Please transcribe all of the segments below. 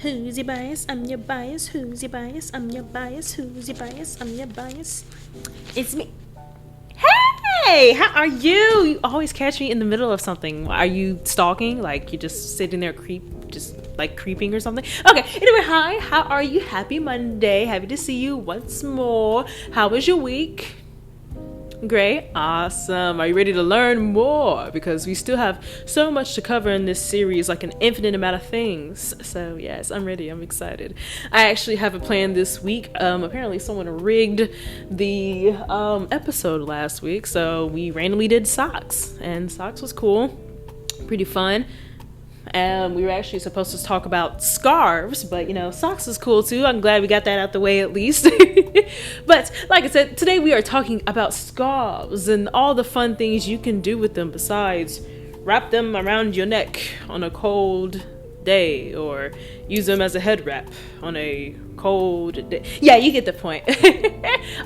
Who's your bias? I'm your bias. Who's your bias? I'm your bias. Who's your bias? I'm your bias. It's me. Hey, how are you? You always catch me in the middle of something. Are you stalking? Like you're just sitting there just like creeping or something? Okay, anyway, hi, how are you? Happy Monday. Happy to see you once more. How was your week? Great, awesome. Are you ready to learn more? Because we still have so much to cover in this series, like an infinite amount of things. So yes, I'm ready. I'm excited. I actually have a plan this week. Apparently someone rigged the episode last week, so we randomly did socks, and socks was cool, pretty fun. We were actually supposed to talk about scarves, but socks is cool too. I'm glad we got that out the way at least. But like I said, today we are talking about scarves and all the fun things you can do with them besides wrap them around your neck on a cold day or use them as a head wrap on a cold day. Yeah, you get the point.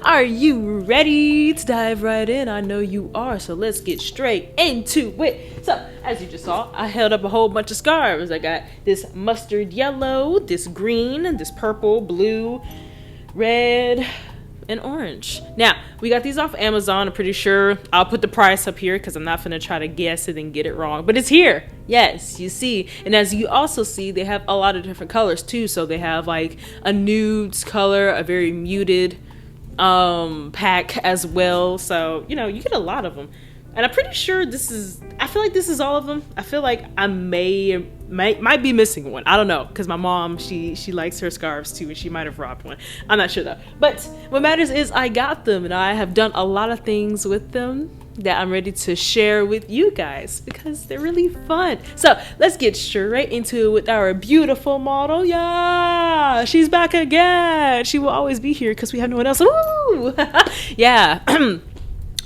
Are you ready to dive right in? I know you are, so let's get straight into it. So as you just saw, I held up a whole bunch of scarves. I got this mustard yellow, this green, this purple, blue, red, and orange. Now, we got these off Amazon. I'm pretty sure I'll put the price up here because I'm not going to try to guess it and get it wrong. But it's here. Yes, you see. And as you also see, they have a lot of different colors too. So they have like a nudes color, a very muted pack as well. So, you get a lot of them. And I'm pretty sure I feel like this is all of them. I feel like I might be missing one. I don't know, because my mom, she likes her scarves too, and she might have robbed one. I'm not sure though. But what matters is I got them, and I have done a lot of things with them that I'm ready to share with you guys because they're really fun. So let's get straight into it with our beautiful model. Yeah, she's back again. She will always be here because we have no one else. Woo! Yeah.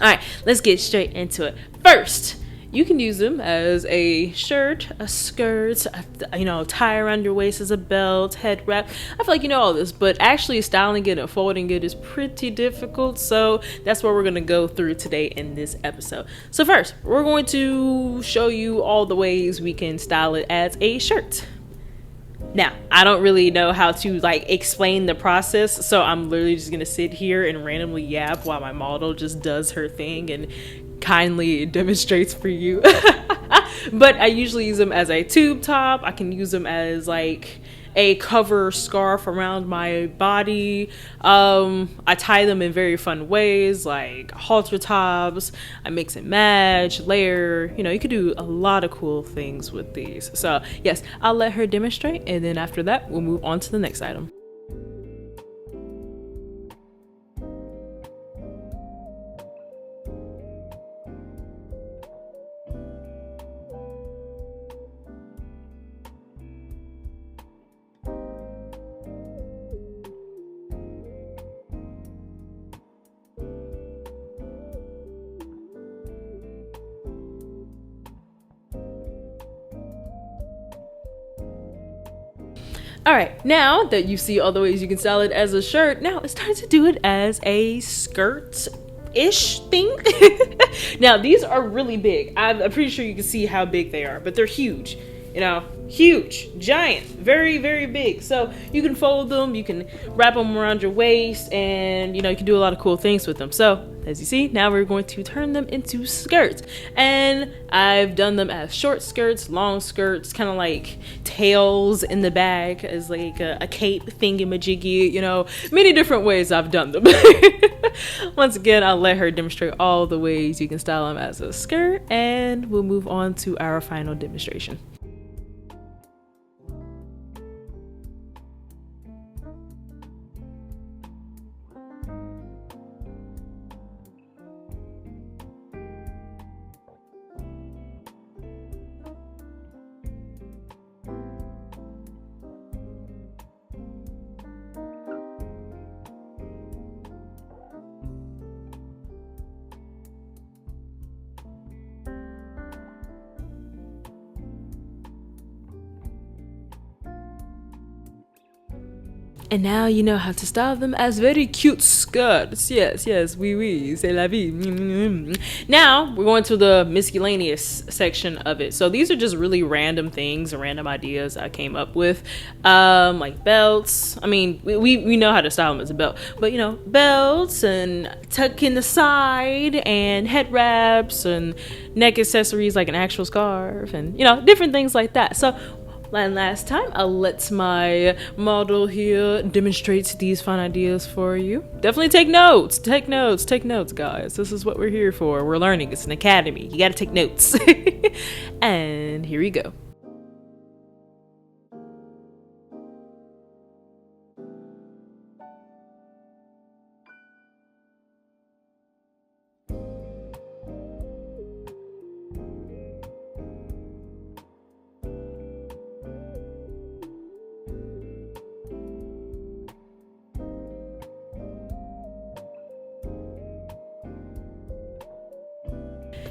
All right, let's get straight into it. First, you can use them as a shirt, a skirt, tie around your waist as a belt, head wrap. I feel like you know all this, but actually styling it and folding it is pretty difficult. So that's what we're going to go through today in this episode. So first, we're going to show you all the ways we can style it as a shirt. Now, I don't really know how to explain the process, so I'm literally just gonna sit here and randomly yap while my model just does her thing and kindly demonstrates for you. But I usually use them as a tube top. I can use them as a cover scarf around my body. I tie them in very fun ways, like halter tops. I mix and match, layer. You could do a lot of cool things with these. So yes, I'll let her demonstrate, and then after that, we'll move on to the next item. All right, now that you see all the ways you can style it as a shirt, now it's time to do it as a skirt-ish thing. Now, these are really big. I'm pretty sure you can see how big they are, but they're huge. Huge, giant, very, very big. So you can fold them, you can wrap them around your waist, and you can do a lot of cool things with them. So as you see, now we're going to turn them into skirts. And I've done them as short skirts, long skirts, kind of like tails in the back as like a cape thingy-majiggy, many different ways I've done them. Once again, I'll let her demonstrate all the ways you can style them as a skirt, and we'll move on to our final demonstration. And now you know how to style them as very cute skirts. Yes, yes, oui, oui, c'est la vie. Now we're going to the miscellaneous section of it. So these are just really random things and random ideas I came up with. Like belts. I mean, we know how to style them as a belt, but you know, belts and tuck in the side and head wraps and neck accessories like an actual scarf and, you know, different things like that. So last time, I'll let my model here demonstrate these fun ideas for you. Definitely take notes, guys. This is what we're here for. We're learning. It's an academy. You gotta take notes. And here we go.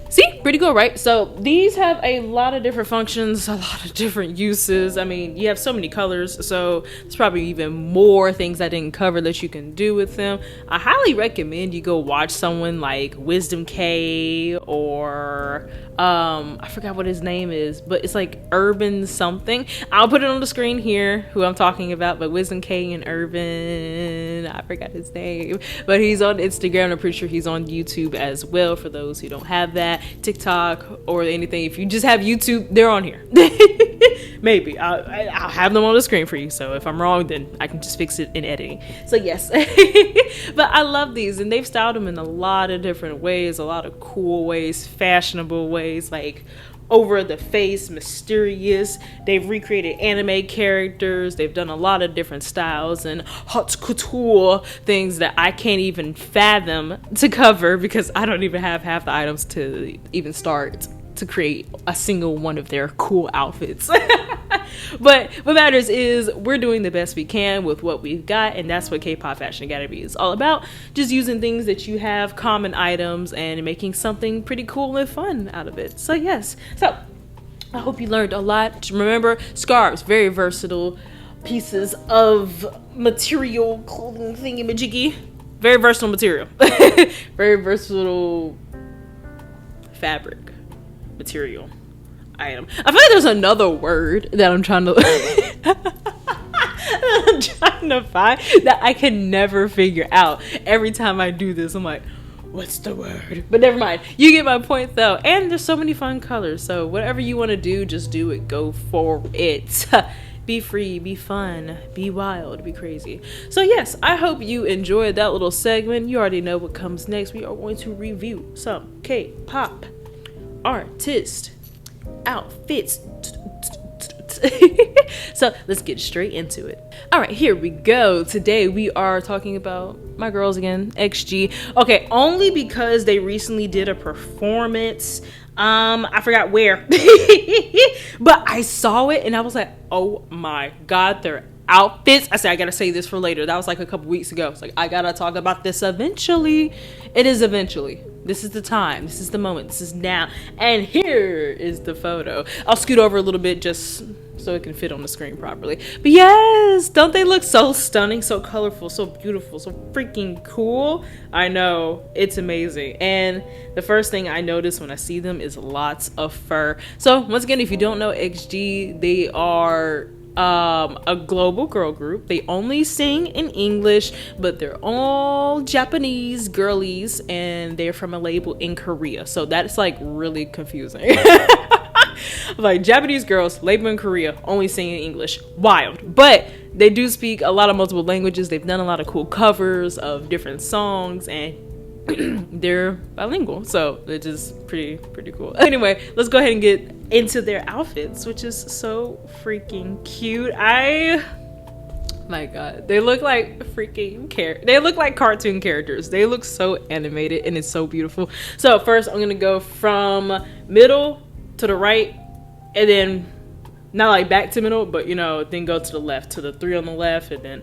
See, pretty cool, right? So these have a lot of different functions, a lot of different uses. I mean, you have so many colors, so there's probably even more things I didn't cover that you can do with them. I highly recommend you go watch someone like Wisdom K or I forgot what his name is, but it's like Urban something. I'll put it on the screen here who I'm talking about, but Wisdom K and Urban, I forgot his name, but he's on Instagram. I'm pretty sure he's on YouTube as well for those who don't have that, TikTok or anything. If you just have YouTube, they're on here. Maybe I'll have them on the screen for you, so if I'm wrong, then I can just fix it in editing. So yes. But I love these, and they've styled them in a lot of different ways, a lot of cool ways, fashionable ways, like over the face, mysterious. They've recreated anime characters. They've done a lot of different styles and haute couture things that I can't even fathom to cover because I don't even have half the items to even start to create a single one of their cool outfits. But what matters is we're doing the best we can with what we've got, and that's what Kpop Fashion Academy is all about. Just using things that you have, common items, and making something pretty cool and fun out of it. So yes, so I hope you learned a lot. Remember, scarves, very versatile pieces of material, clothing thingy-majiggy. Very versatile material. Very versatile fabric material item. I feel like there's another word that I'm trying to find that I can never figure out. Every time I do this, I'm like, what's the word? But never mind. You get my point though. And there's so many fun colors. So whatever you want to do, just do it. Go for it. Be free, be fun, be wild, be crazy. So yes, I hope you enjoyed that little segment. You already know what comes next. We are going to review some K-pop artist outfits. So let's get straight into it. All right, here we go. Today we are talking about my girls again, XG. Okay, only because they recently did a performance. I forgot where, but I saw it and I was like, oh my god, their outfits. I said I gotta say this for later. That was like a couple weeks ago. It's like I gotta talk about this eventually. It is eventually. This is the time. This is the moment. This is now. And here is the photo. I'll scoot over a little bit just so it can fit on the screen properly. But yes, don't they look so stunning, so colorful, so beautiful, so freaking cool? I know, it's amazing. And the first thing I notice when I see them is lots of fur. So once again, if you don't know XG, they are a global girl group. They only sing in English, but they're all Japanese girlies, and they're from a label in Korea. So that's like really confusing. Like Japanese girls, label in Korea, only sing in English. Wild. But they do speak a lot of multiple languages. They've done a lot of cool covers of different songs, and they're bilingual, so it's just pretty cool. Anyway, let's go ahead and get into their outfits, which is so freaking cute. My god, they look like they look like cartoon characters. They look so animated and it's so beautiful. So first I'm gonna go from middle to the right, and then not like back to middle, but you know, then go to the left, to the three on the left, and then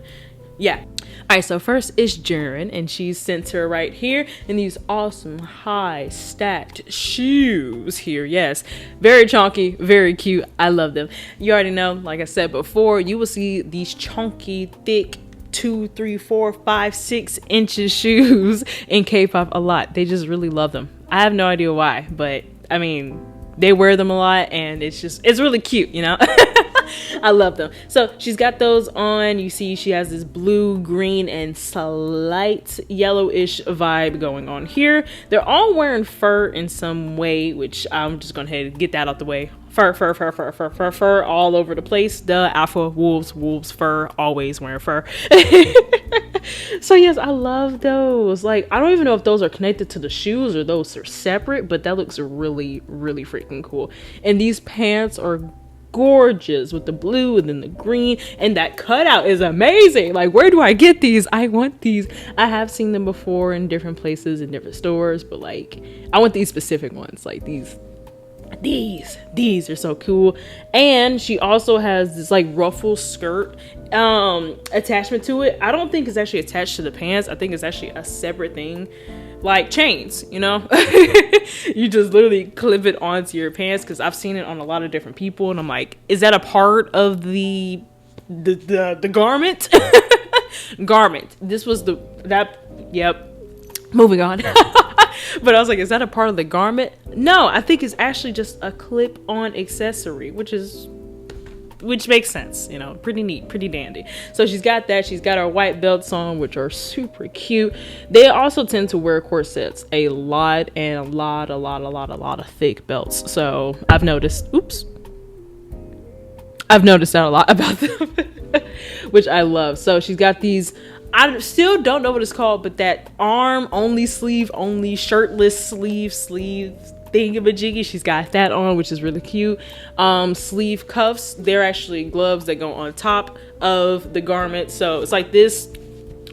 yeah. All right, so first is Jaren, and she's center right here in these awesome high stacked shoes here. Yes, very chunky, very cute. I love them. You already know, like I said before, you will see these chunky, thick 2, 3, 4, 5, 6 inches shoes in K-pop a lot. They just really love them. I have no idea why, but I mean, they wear them a lot, and it's really cute, you know. I love them. So she's got those on. You see she has this blue, green, and slight yellowish vibe going on here. They're all wearing fur in some way, which I'm just going to head get that out the way. Fur all over the place. The alpha wolves, fur, always wearing fur. So yes, I love those. Like, I don't even know if those are connected to the shoes or those are separate, but that looks really, really freaking cool. And these pants are gorgeous with the blue and then the green, and that cutout is amazing. Like, where do I get these? I want these. I have seen them before in different places, in different stores, but like, I want these specific ones. Like these are so cool. And she also has this like ruffle skirt attachment to it. I don't think it's actually attached to the pants. I think it's actually a separate thing, like chains, you know. You just literally clip it onto your pants, because I've seen it on a lot of different people, and I'm like, is that a part of the garment? Garment. This was yep. Moving on. But I was like, is that a part of the garment? No, I think it's actually just a clip-on accessory, which makes sense, you know. Pretty neat, pretty dandy. So she's got that. She's got her white belts on, which are super cute. They also tend to wear corsets a lot, and a lot of thick belts. So I've noticed that a lot about them, which I love. So she's got these, I still don't know what it's called, but that arm only, sleeve only, shirtless sleeve thingamajiggy. She's got that on, which is really cute. Sleeve cuffs, they're actually gloves that go on top of the garment. So it's like this,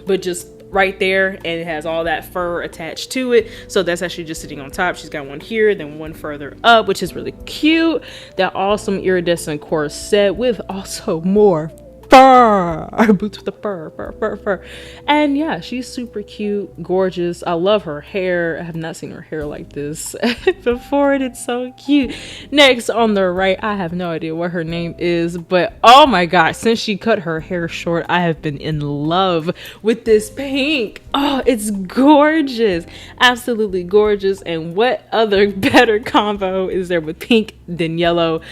but just right there, and it has all that fur attached to it. So that's actually just sitting on top. She's got one here, then one further up, which is really cute. That awesome iridescent corset with also more fur, boots with the fur. And yeah, she's super cute, gorgeous. I love her hair. I have not seen her hair like this before, and it's so cute. Next on the right, I have no idea what her name is, but oh my god, since she cut her hair short, I have been in love with this pink. Oh, it's gorgeous, absolutely gorgeous. And what other better combo is there with pink than yellow?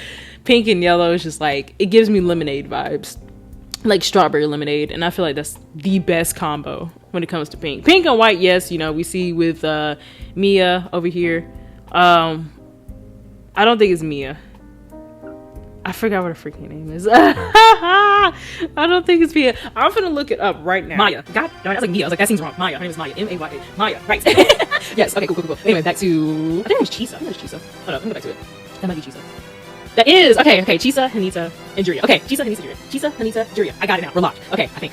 Pink and yellow is just like, it gives me lemonade vibes, like strawberry lemonade, and I feel like that's the best combo when it comes to pink and white. Yes, you know, we see with Mia over here. I don't think it's Mia. I forgot what her freaking name is. I don't think it's Mia. I'm gonna look it up right now. Maya. God, no, I was like Mia. I was like, that seems wrong. Maya. Her name is Maya. Maya. Maya. Right. Yes. Okay. Cool. Anyway, back to, I think it was Chisa. I think it was Chisa. Hold up. Let me go back to it. That might be Chisa. That is, okay, Chisa, Hanita, and Juria. Okay, Chisa, Hanita, Juria. I got it now. We're locked. Okay, I think.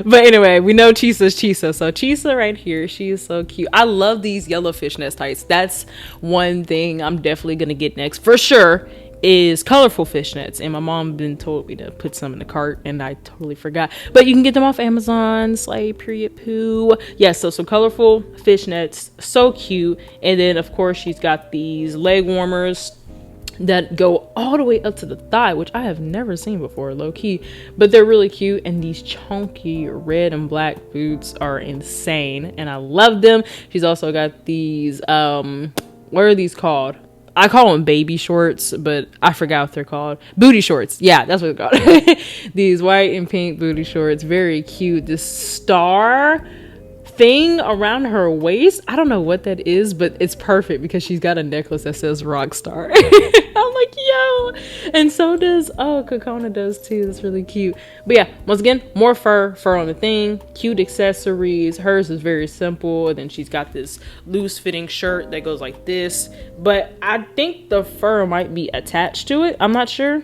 But anyway, we know Chisa's Chisa. So Chisa right here, she is so cute. I love these yellow fishnet tights. That's one thing I'm definitely going to get next for sure, is colorful fishnets. And my mom been told me to put some in the cart, and I totally forgot. But you can get them off Amazon, /poo. Yeah, so some colorful fishnets, so cute. And then of course she's got these leg warmers that go all the way up to the thigh, which I have never seen before, low key, but they're really cute. And these chunky red and black boots are insane, and I love them. She's also got these what are these called? I call them baby shorts, but I forgot what they're called. Booty shorts. Yeah, that's what they're called. These white and pink booty shorts, very cute. This star thing around her waist, I don't know what that is, but it's perfect because she's got a necklace that says Rockstar. I'm like, yo. And so does Kokona does too. It's really cute. But yeah, once again, more fur on the thing, cute accessories. Hers is very simple, and then she's got this loose fitting shirt that goes like this, but I think the fur might be attached to it. I'm not sure.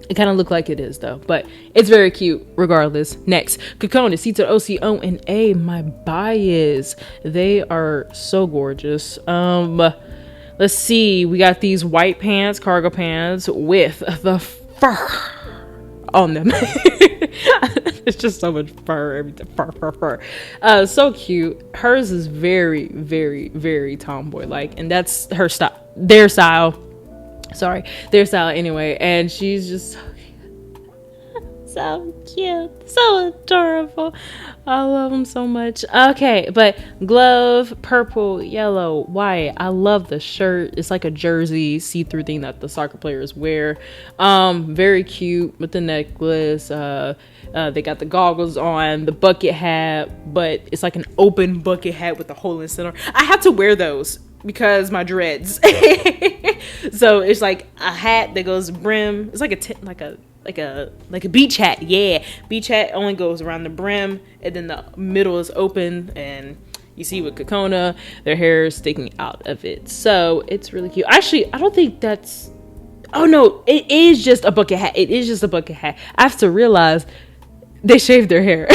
It kind of looked like it is though, but it's very cute regardless. Next, Kokona, C to the O-C-O and A, my bias. They are so gorgeous. Let's see. We got these white pants, cargo pants with the fur on them. It's just so much fur. Everything. Fur. So cute. Hers is very, very, very tomboy-like, and that's her style. Their style anyway, and she's just so cute, so adorable. I love them so much. Okay, but glove, purple, yellow, white. I love the shirt. It's like a jersey see-through thing that the soccer players wear. Very cute with the necklace. They got the goggles on, the bucket hat, but it's like an open bucket hat with a hole in the center. I have to wear those because my dreads. So it's like a hat that goes brim. It's like a beach hat. Yeah, beach hat only goes around the brim, and then the middle is open. And you see with Kokona, their hair is sticking out of it. So it's really cute. Actually, I don't think that's. Oh no, it is just a bucket hat. It is just a bucket hat. I have to realize they shaved their hair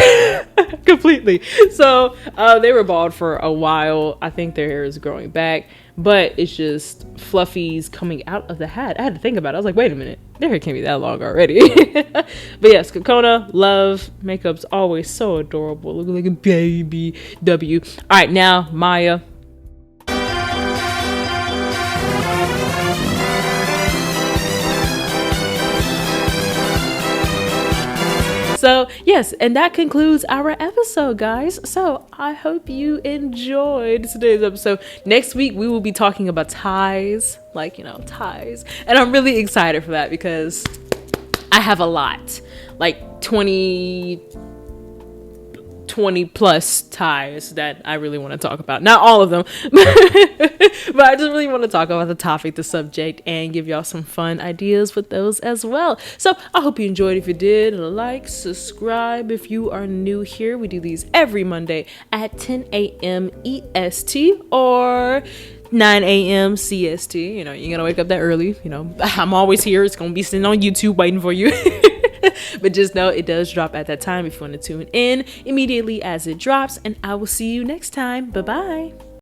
completely. So they were bald for a while. I think their hair is growing back, but it's just fluffies coming out of the hat. I had to think about it. I was like, wait a minute, their hair can't be that long already. But yes, Kokona, love. Makeup's always so adorable. Looking like a baby W. All right, now Maya. So yes, and that concludes our episode, guys. So I hope you enjoyed today's episode. Next week we will be talking about ties, ties, and I'm really excited for that because I have a lot, like 20 plus ties that I really want to talk about. Not all of them, but I just really want to talk about the topic, the subject, and give y'all some fun ideas with those as well. So I hope you enjoyed. If you did, like, subscribe if you are new here. We do these every Monday at 10 a.m. EST or 9 a.m. CST. You're gonna wake up that early. I'm always here. It's gonna be sitting on YouTube waiting for you. But just know it does drop at that time if you want to tune in immediately as it drops. And I will see you next time. Bye-bye.